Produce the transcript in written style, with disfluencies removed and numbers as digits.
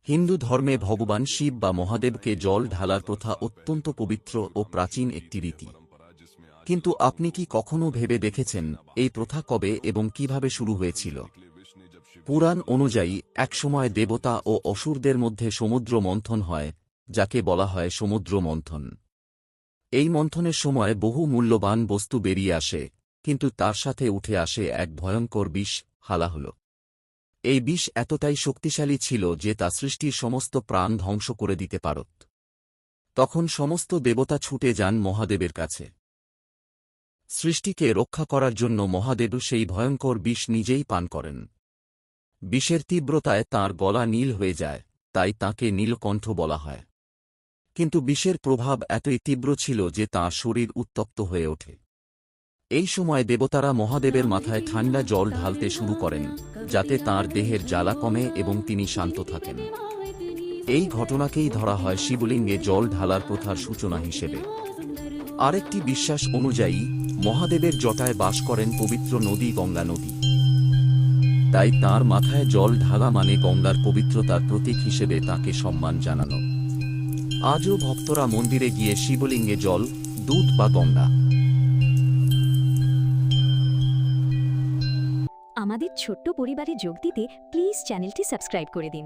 হিন্দু ধর্মে ভগবান শিব বা মহাদেবকে জল ঢালার প্রথা অত্যন্ত পবিত্র ও প্রাচীন একটি রীতি। কিন্তু আপনি কি কখনো ভেবে দেখেছেন এই প্রথা কবে এবং কিভাবে শুরু হয়েছিল? পুরাণ অনুযায়ী একসময় দেবতা ও অসুরদের মধ্যে সমুদ্র মন্থন হয়, যাকে বলা হয় সমুদ্র মন্থন। এই মন্থনের সময় বহু মূল্যবান বস্তু বেরিয়ে আসে, কিন্তু তার সাথে উঠে আসে এক ভয়ঙ্কর বিষ, হালাহল। এই বিষ এতটাই শক্তিশালী ছিল যে তা সৃষ্টির সমস্ত প্রাণ ধ্বংস করে দিতে পারত। তখন সমস্ত দেবতা ছুটে যান মহাদেবের কাছে। সৃষ্টিকে রক্ষা করার জন্য মহাদেব সেই ভয়ঙ্কর বিষ নিজেই পান করেন। বিষের তীব্রতায় তাঁর গলা নীল হয়ে যায়, তাই তাঁকে নীলকণ্ঠ বলা হয়। কিন্তু বিষের প্রভাব এতই তীব্র ছিল যে তাঁর শরীর উত্তপ্ত হয়ে ওঠে। এই সময় দেবতারা মহাদেবের মাথায় ঠান্ডা জল ঢালতে শুরু করেন, যাতে তাঁর দেহের জ্বালা কমে এবং তিনি শান্ত থাকেন। এই ঘটনাকেই ধরা হয় শিবলিঙ্গে জল ঢালার প্রথার সূচনা হিসেবে। আরেকটি বিশ্বাস অনুযায়ী মহাদেবের জটায় বাস করেন পবিত্র নদী গঙ্গা নদী। তাই তাঁর মাথায় জল ঢালা মানে গঙ্গার পবিত্রতার প্রতীক হিসেবে তাঁকে সম্মান জানানো। আজও ভক্তরা মন্দিরে গিয়ে শিবলিঙ্গে জল, দুধ বা গঙ্গা। আমাদের ছোট্ট পরিবারে যোগ দিতে প্লিজ চ্যানেলটি সাবস্ক্রাইব করে দিন।